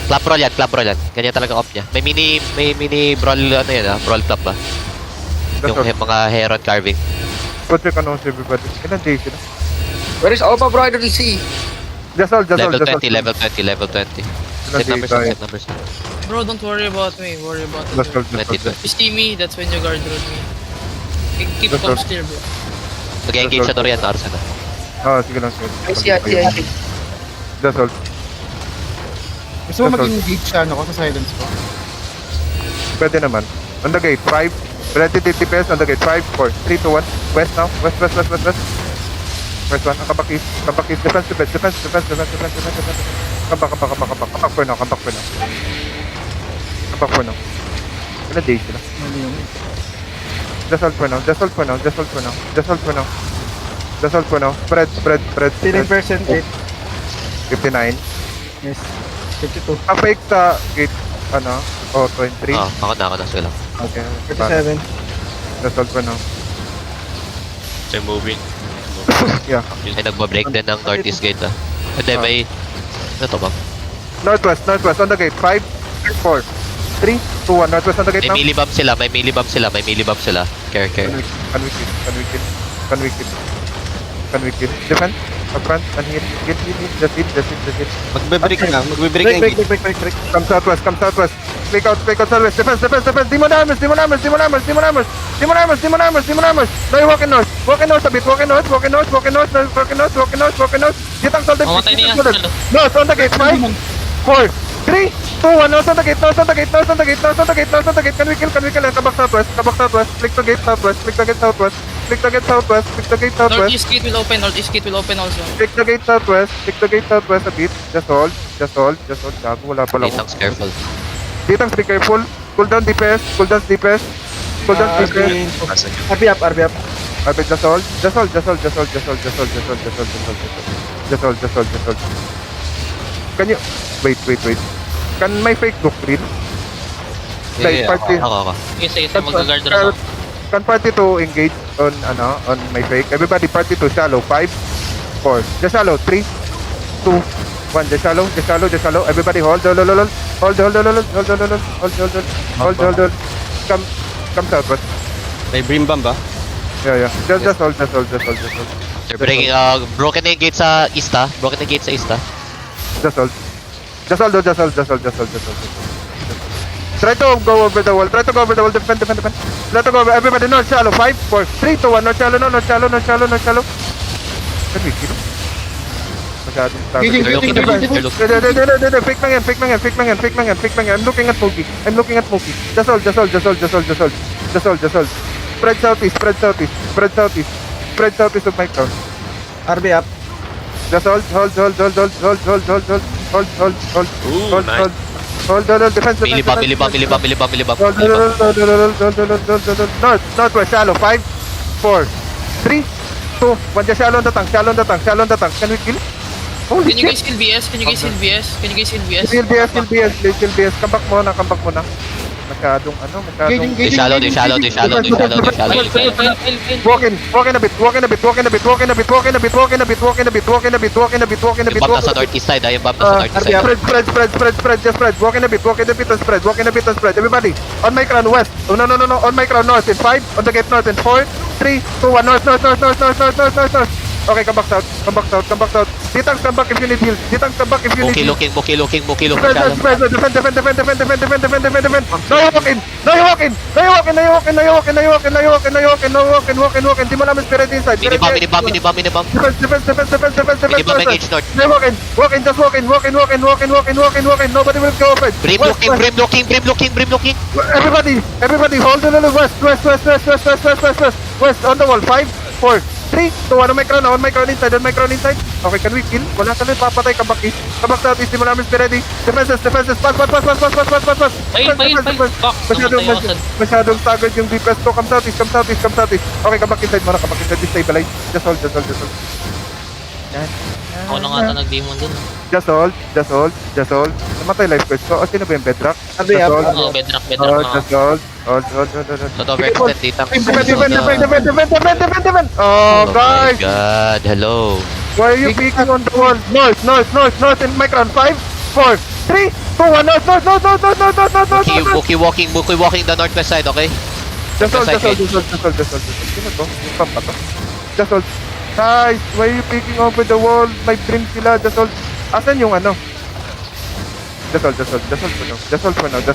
Clap roll yan. Ganyan talaga off niya. May mini brawl ano yan brawl clap ba? Yung mga Heron carving. Check ano si everybody. Ilan days sila? Where is Opa bro? I don't see. Level 20. Set numbers. Bro, don't worry about me. Worry about it. Just hold. You see me, that's when you guard road me. Keep That's calm all. still, bro. Mag-engage sa Dorian, Arsa na. Sige lang. I see. Just hold. Gusto mo mag-engage siya, ano ko, sa silence ko? Pwede naman. On the gate, 5. Ready DPS on the gate, 5, 4, 3, 2, 1. West now. West. First one, kabakis. Defense. Come back for now. Ilan days sila? Ano yung... Just hold for now. Spread. 13% 8. 59. Yes. 52. Fake sa gate, 23. Ako na. Sige lang. Okay. 37. Just hold for now. They're moving. Yeah. Ay, nagba-break din ng northeast gate Hindi, may... Ano to bang? Northwest on the gate, 5, 4, 3, 2, 1. Northwest on the gate May now. millibomb sila. Care. Can we kill? Defend. Up front. And here. Get. Just hit. Magbe-break na. Break. Come southwest. Click out southwest. Defense. Demon armors. Now you walk in north a bit. Walk in north. Ditang soldier. Mamatay niya. North on the gate. 5, 4, 3, 2, 1. North on the gate. Can we kill? Come back southwest. Click the gate southwest. Northeast gate will open also. Click the gate southwest a bit. Just hold. Gago, wala pala ako. Ditang's careful. Ditang, be careful. Cool down DPS. RB up. Abit, just hold. Can you... Wait. Can my fake look real? Like, party... Ako. Sige, mag-guard rin ako. Can party to engage on my fake? Everybody, party to shallow. 5, 4. Just shallow. 3, 2, 1. Just shallow. Everybody hold. Hold. Come southwest. May Brim Bomb ba? Yeah. Just hold. They're breaking, broken na yung gate sa east Just hold. Try to go over the wall. Defend. Try to go over. Everybody, north shallow. 5, 4, 3, 2, 1. North shallow. Can we kill? Masyadong target. They're looking. Fake lang yan. I'm looking at Mookie. Just hold. Spread southeast of my town. RB up. Just hold. Ooh, nice. Hold. Defense. Millibomb. Hold. Northwest, shallow. 5, 4, 3, 2, 1. Just shallow on the tank. Can we kill? Holy Can you shit. guys kill BS? Kill BS. Come back muna. Masyadong. They shallow. Walk in a bit. Yung bomb nasa northeast side yung bomb nasa northeast side. Spread. Just spread. Walk in a bit and spread. Everybody, on my crown west. Oh, no. On my crown north in 5. On the gate north in 4, 3, 2, 1. North. Okay, come back south. Ditang, come back if you need heal. Mookie looking. Spread. Shallow. Defend. Now you walk in. Walk in. Demon armor spirit inside. Minibomb. Defense. Minibomb engage north. Now walk in. Just walk in. Nobody will go open. Brim looking. Everybody, hold a little west. West on the wall. 5, 4, 3, 2, 1. On my crown inside. Okay, can we kill? Wala ka na papatay. Come back east. Southeast. Demon armor spirit ready. Defenses. Pass. Masyadong staggered yung DPS ko. Come southeast. Okay, come back inside muna. Destabilize. Just hold. Yan. Ako na nga ata nag-demon dun. Just hold. Namatay life quest ko. O, sino ba yung bedrock? RB up. Oo, bedrock Just mga. hold. Not overextend ditang. Defend. Oh, guys. My God, hello. Why are you peeking on the wall? North in my crown. 5, 4, 3, 2, 1, north, north, north, north, north, north, north, north, north, north. Wookie walking the northwest side, okay? Just hold, Northwest side, just hold. Sino to? Yung pump pa to? Just hold. Guys, why are you picking over the wall? May brim sila, just hold. Asan yung ano? Just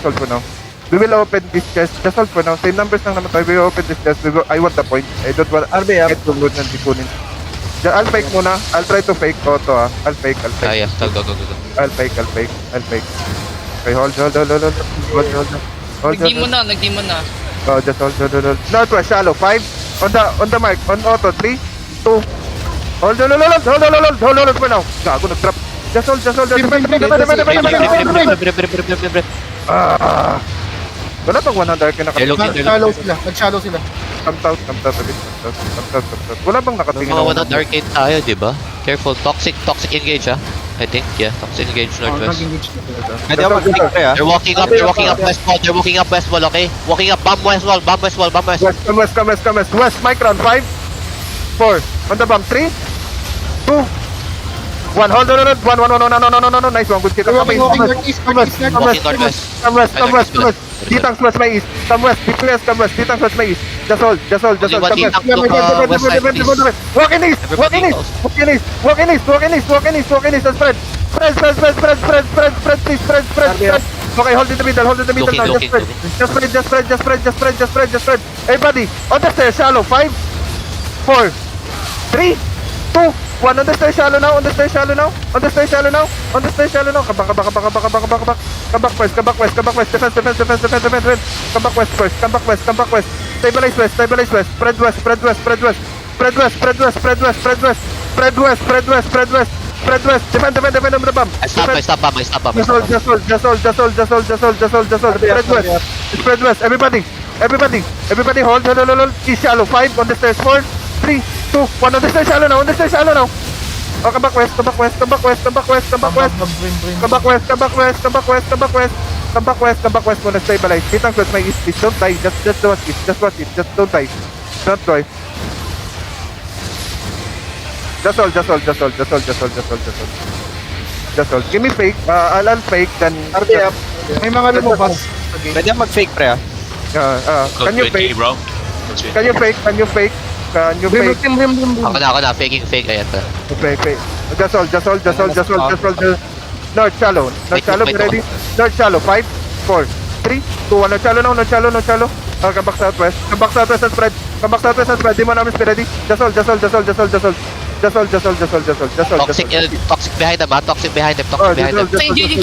hold for now. We will open this chest. Just hold for now. Same numbers lang naman tayo. We will open this chest. I want the point. I don't want get to loot ng dikunin. I'll fake muna. I'll try to fake Toto ah. I'll fake. Ah, yeah. Go. I'll fake. Okay, hold. Nag-team mo na. Oh, just hold. Northwest, shallow. 5. On the mark. On auto. 3, 2. Hold for now. Gago, nag-drop. Just hold. Ah. Wala pang 100 ka They're looking. Nag-shallow sila. Come south. Wala bang nakatingin Mga ako? 1 arcade tayo, di ba? Careful. Toxic engage, ah. I think, yeah. Toxic engage northwest. Nag-engage na sila. Pwede ako mag-fake pre ah. They're walking up west wall, okay? Walking up, bomb west wall. West, mic round. 5, 4. On the bomb. 3, 2, 1. Hold on. 1. Nice one. Good kill. Walking northeast. Walking northwest. Come west. Ditang west may east. Come west. Be clear. Come west. Ditang west may east. Just hold. Only one ditang to west side, please. Walk in east. Spread. Please. Okay, hold in the middle now. Looking. Just spread. Everybody, on the stairs, shallow. 5, 4, 3, 2, 1. On the stairs, shallow now. Come back west. Defense. Come back west. Stabilize west. Spread west. Defend on the bomb. I stop bomb. Just hold. Spread west. Everybody hold. East shallow. 5 on the stairs. 4, 3, 2, 1. On the stairs shallow now. Oh, come back west. Come back west muna. Stabilize. Kitang west may east. Please don't die. Just watch it. Just don't die. Don't try. Just hold. Give me fake. I'll fake. Then May mga lumabas. Pwede ako mag-fake pre ah. Can you fake? Can you fake? Ako na. Faking fake. Ayan pa. Fake. Just hold. North shallow. Be ready. North shallow. 5, 4, 3, 2, 1. No shallow. Come back southwest and spread. Di mo namin speed ready. Just hold. Toxic behind them, ah. Toxic behind them. Engaging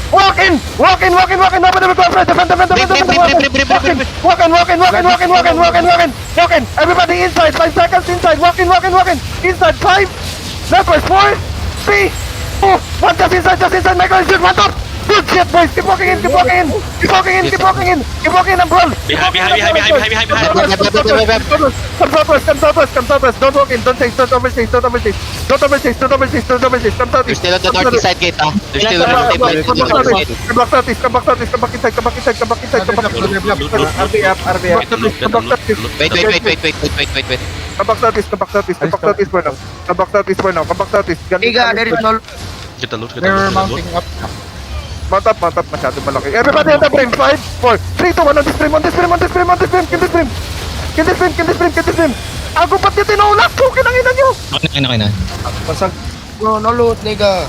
Walk in. Nobody will go for it. Defend. Walk in. Everybody inside. 5 seconds inside. Walk in. Inside. 5. Northwest. 4, 3, 2, 1. Just inside. Michael, shoot. 1 top. Good shit, boys. Keep walking in. And brawl. Behind. Come southwest. Don't walk in. Don't chase. Don't overchase. Come southeast. They're still on the northeast side gate, ah. They're still on the northeast gate. Come back southeast. Come back inside. Wait. Come back southeast for now. Iga, there is no... They're mounting up. Mount up, masyado malaki. Everybody on the frame. 5, 4, 3, 2, 1. On this frame. Kill this frame. Ako ba't niya tinulak? Pukin ang ina nyo. No loot, nigga.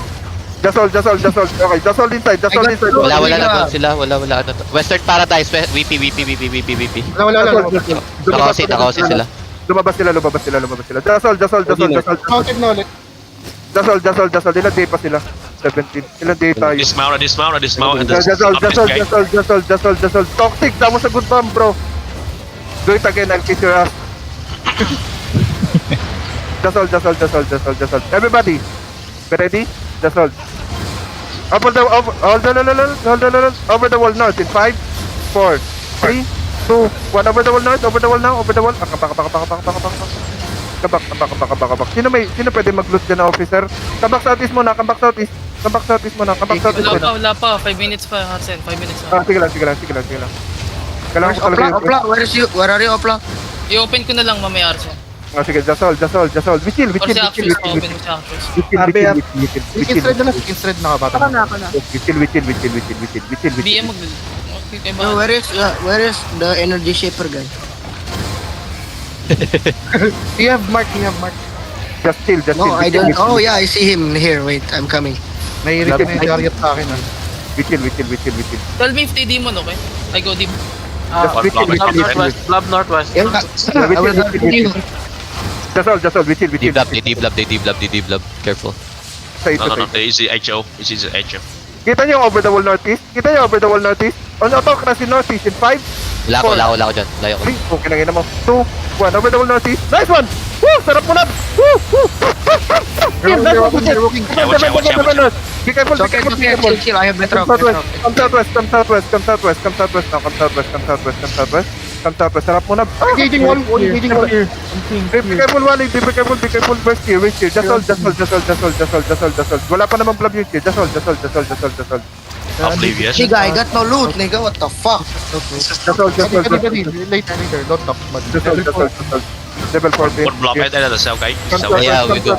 Just hold. Okay, just hold inside. Wala na doon sila. Wala ano to. Western Paradise. VP. Wala. Nakakosin sila. Lumabas sila. Just hold. Mounted na ulit. Just hold. Ilan day pa sila? 17. Ilan day tayo? Dismount. Just hold. Toxic, tamo sa good bomb, bro. Do it again, I'll kiss your ass. Just hold. Everybody, be ready? Just hold. Over the wall north in 5, 4, 3, 2, 1. Over the wall north. Kabak. Sino pwede mag-loot dyan na officer? Kabak southeast muna. Wala pa. 5 minutes pa, Arsen. 5 minutes pa. Sige lang. Kailangan ko talaga Opla, where are you, Opla? I-open ko na lang mamaya, Arsen. Oh, sige, just hold. We chill. Or si Actress, open mo si Actress. We Weekend thread na lang, weekend thread na kabata. Ako na. chill. BM mag... Okay, kayo No, ba? where is the energy shaper guy? You have mark. Just chill. No, I don't. Oh yeah, I see him here. Wait, I'm coming. Naiirita na yung chariot sa akin ah. We chill. 12 me if they demon, okay? I go deep. We chill. Blob northwest. Yeah, I will help you. Just hold. We chill. They deblab. Careful. Easy HO. Easy HO. Kita niyo yung over the wall northeast? On auto, crash in northeast in 5, Wala ako dyan. Layo ko. 3, okay na mo. 2, 1, over the wall northeast. Nice one! Woo! Sarap mo na! Woo! They're walking. Be careful, It's okay, chill. I have better Come southwest. Sarap mo na. Engaging wall here. Be careful, Wally. Be careful. West here. Just hold. Wala pa namang blob yung chill. Just hold. Oblivious. Nigga, I got no loot, nigga. What the fuck? Just hold. Later. Don't top. Level 14. One blob head and the cell guy. Yeah, we go.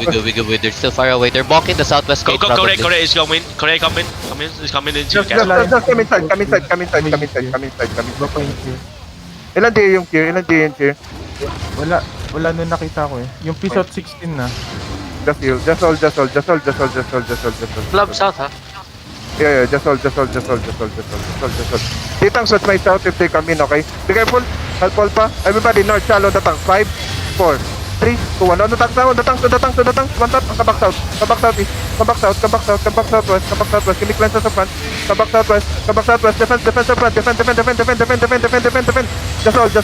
They're still far away. They're blocking the southwest Go, gate go, probably. Korea is coming. Korea coming. Is coming into Just castle. come inside. Ilan day yung tier? Wala nung nakita ko eh. Yung Pisot 16 na. Just heal. Just hold. Blob south, ha? Yeah, just hold. Titang shot my south if they come in, okay? Be careful. Help all pa. Everybody north, shallow the tank. 5, 4, 3, 2, 1. On the tank. One tap. Come back southeast. Come back southwest. Give me cleanse sa front. Come back southwest. Defense sa front. Defend. Just hold. We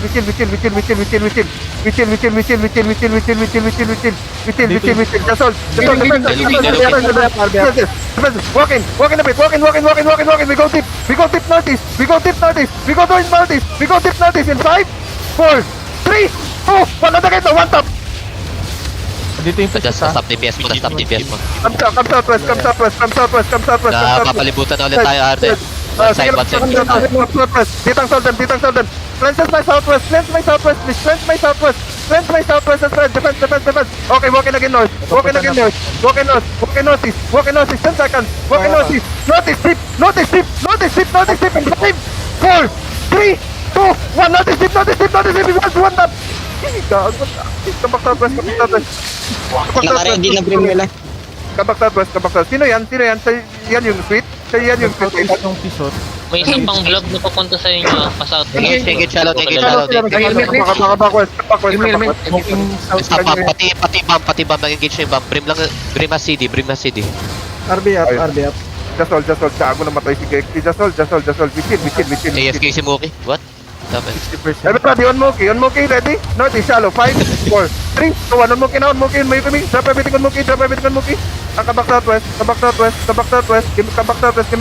chill. Just hold. Yes. Walk in a bit. We go deep northeast. We go deep northeast in 5, 4, 3, 2, 1 on the gate. One tap. Dito yung Just Pisot stop DPS mo. Come southwest. Napapalibutan na ulit tayo, Arden. One side. Ditang Solden. Cleanse my southwest, please. Cleanse my southwest and spread. Defense. Okay, walking again north. Walking northeast. 10 seconds. Walking northeast. Northeast deep. In 5, 4, 3, 2, 1. Northeast deep. One tap. Come back southwest. Naka-ready na brim nila. Come back southwest. Sino yan? Yan yung sweet? Yung sweet. yung Pisot. May isang pang vlog na papunta sa inyo, pasouth. Take it shallow. Backwest. Smoking south. Stop up. Pati bomb. Nag-engage na yung bomb. Brim has CD. RB up. Just hold. Gago namatay si Gexy. Just hold. We chill. AFK si Mookie. What? Stop it. 60%. Everybody on Mookie. Ready? North is shallow. 5, 4, 3, 2, 1. On Mookie. May coming. Drop everything on Mookie. Come back southwest. Give me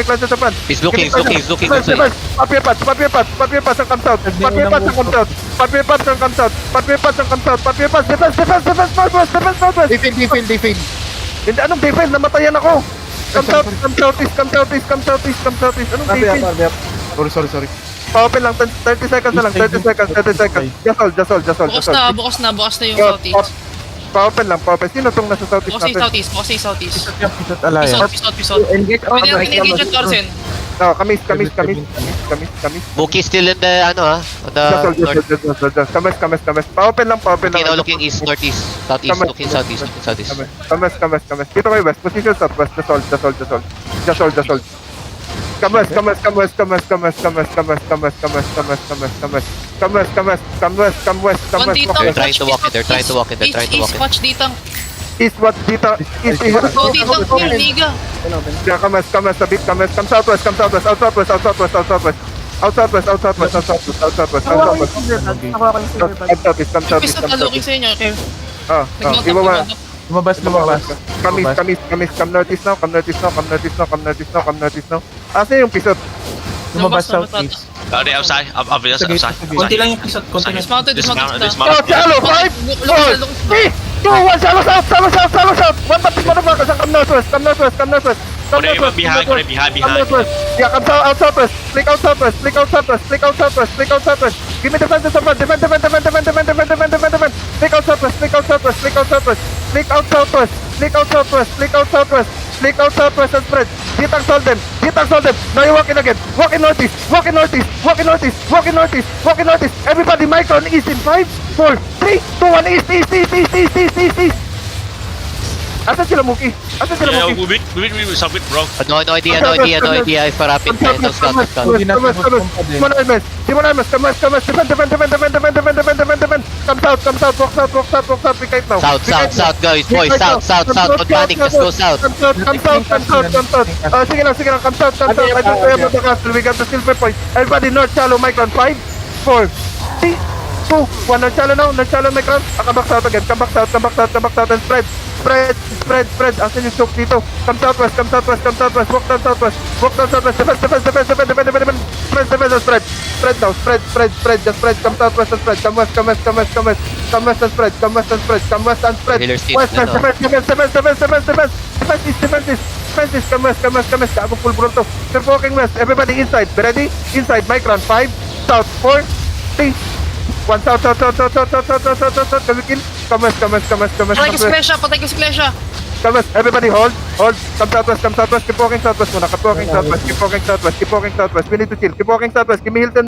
cleanse sa front. He's looking good side. Papier pads ang come south. Defense northwest. They fail. Hindi, anong defense? Namatayan ako. Come southeast. Anong defense? Sorry. Pa-open lang, 30 seconds na lang, 30 seconds. Just hold. Bukas na yung southeast. Pa-open lang. Sino tong nasa southeast Bukas na natin? yung southeast. Yung Pisot Alliance. Pisot. Pwede natin engage at Torsen. No, kamis. Mookie still in the, on the north. Just kamis. Pa-open lang. Now looking east, northeast, southeast, looking southeast. Kamis. Dito kayo west, position southwest. Just hold. Kamis. They're trying to walk in. East watch ditang. East what? Dito. East. Go ditang here, Niga. Yeah, kamis. A bit. Come southwest. Out southwest. Pisot na looking sa inyo. Okay. Iwawa. Lumabas. Kamis. Come northeast now. Asa yung pisot? Lumabas southeast. They outside. Obvious outside. Konti lang yung Pisot. Dismounted Dismount. na. Shallow, 5, 4, 3, 2, 1, shallow south. One tap is motherfuckers. Come northwest. Behind. Yeah, come out southwest. Flick out southwest. Give me defense sa front. Defend. Flick out southwest. southwest, flick out southwest, flick out southwest, flick out southwest, flick out southwest, flick out southwest, flick out southwest and spread. Gitang sold them, Gitang sold them. Now you walk in again, walk in northeast, walk in northeast, walk in northeast, walk in northeast, walk in northeast. Everybody, Micron east in 5, 4, 3, 2, 1, east, east, east, east, east, east, east, east. Asan sila Muki? Asan sila Yeah, Muki? move it, submit, bro. No idea if rapid tayo. No scout, no scout. Hindi natin magpumpa din. Simon Almes, come on, defend. Come south, walk south, we kite now. South, guys, boys, south. Don't panic, just go south. Come south. Sige lang, come south. I don't care about the castle, we got the silver point. Everybody, north shallow, Micron, 5, 4, 3, 2, 1, north shallow, Micron. Come back south again, come back south and spread. Asan yung choke dito? Come southwest, walk down southwest, defend, spread now, just spread, come southwest and spread, come west and spread, come west and spread, Healer seat, west, ano? defense is, come west, kago full bronto, keep walking west, everybody inside, be ready, inside, Micron, 5, south, 4, 3, 1, south, can we kill? Come west, Patay ko si Klesha, patay ko si Klesha. Come west, everybody hold, come southwest, keep walking southwest muna, keep walking southwest, we need to chill, keep walking southwest, give me Hilton.